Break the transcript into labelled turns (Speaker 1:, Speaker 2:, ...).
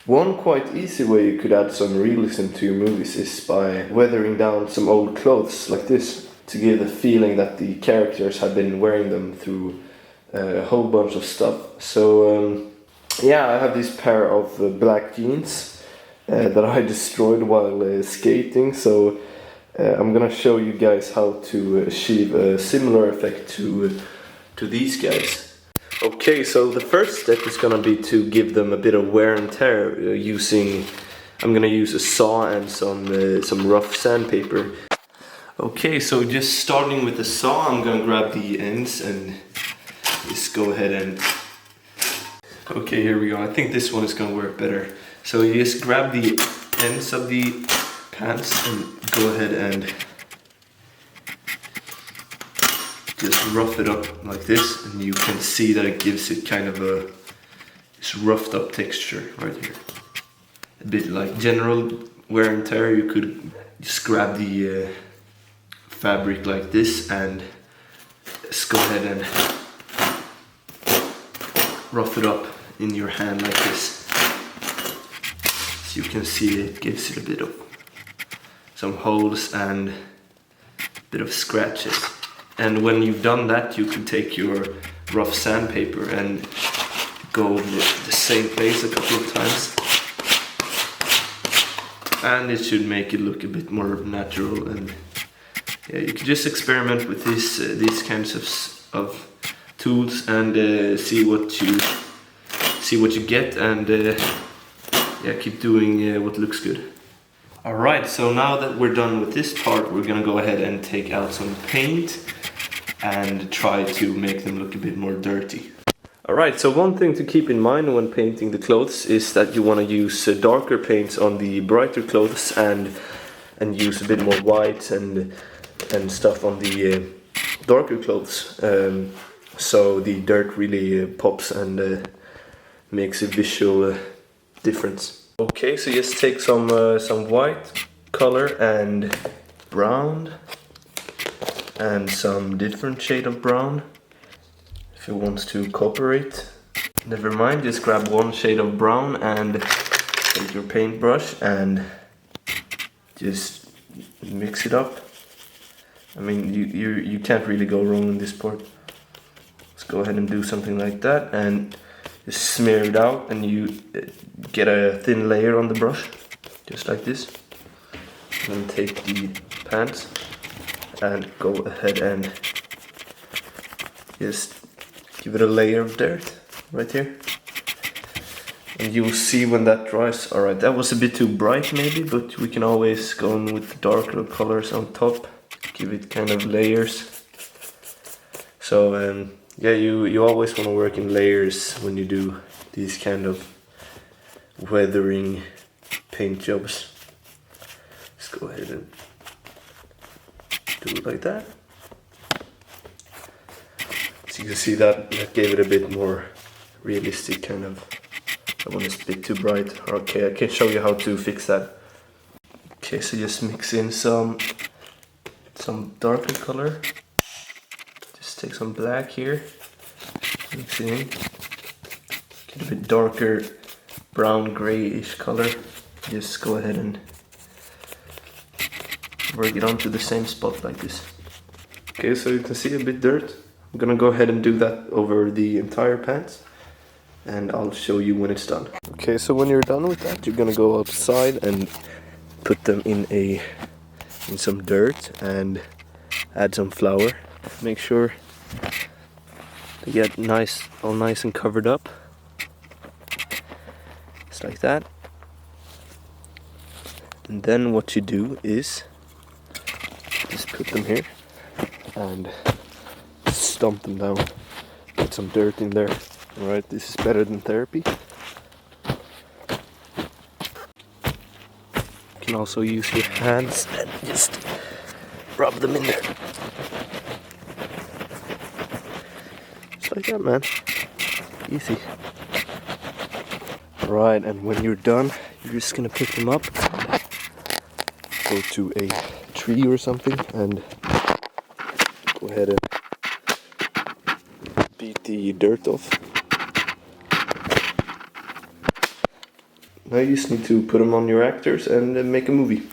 Speaker 1: One quite easy way you could add some realism to your movies is by weathering down some old clothes like this to give the feeling that the characters have been wearing them through a whole bunch of stuff. So yeah, I have this pair of black jeans that I destroyed while skating, so I'm gonna show you guys how to achieve a similar effect to these guys. Okay, so the first step is gonna be to give them a bit of wear and tear I'm gonna use a saw and some rough sandpaper. Okay, so just starting with the saw, I'm gonna grab the ends and just go ahead and... Okay, here we go. I think this one is gonna work better. So you just grab the ends of the pants and go ahead and just rough it up like this, and you can see that it gives it kind of this roughed up texture right here. A bit like general wear and tear, you could just grab the fabric like this and just go ahead and rough it up in your hand like this. So you can see it gives it a bit of some holes and a bit of scratches. And when you've done that, you can take your rough sandpaper and go the same place a couple of times. And it should make it look a bit more natural. And yeah, you can just experiment with these kinds of tools and see what you get, and yeah, keep doing what looks good. Alright, so now that we're done with this part, we're gonna go ahead and take out some paint and try to make them look a bit more dirty. Alright, so one thing to keep in mind when painting the clothes is that you want to use darker paints on the brighter clothes and use a bit more white and stuff on the darker clothes, so the dirt really pops and makes a visual difference. Okay, so just take some white color and brown and some different shade of brown. If you want to cooperate, never mind, just grab one shade of brown and take your paintbrush and just mix it up. I mean, you can't really go wrong in this part. Let's go ahead and do something like that and just smear it out, and you get a thin layer on the brush, just like this. Then take the pants and go ahead and just give it a layer of dirt right here. And you'll see when that dries. Alright, that was a bit too bright maybe, but we can always go in with darker colors on top, give it kind of layers. So yeah, you always want to work in layers when you do these kind of weathering paint jobs. Let's go ahead and do it like that. So you can see that gave it a bit more realistic kind of. That one is a bit too bright. Okay, I can show you how to fix that. Okay, so just mix in some darker color. Just take some black here, mix it in, get a bit darker brown grayish color. Just go ahead and work it onto the same spot like this. Okay, so you can see a bit dirt. I'm gonna go ahead and do that over the entire pants, and I'll show you when it's done. Okay, so when you're done with that, you're gonna go outside and put them in some dirt and add some flour. Make sure they get all nice and covered up. Just like that. And then what you do is just put them here and stomp them down. Get some dirt in there. Alright, this is better than therapy. You can also use your hands and just rub them in there. Just like that, man. Easy. Right, and when you're done, you're just gonna pick them up, go to a tree or something, and go ahead and beat the dirt off. Now you just need to put them on your actors and make a movie.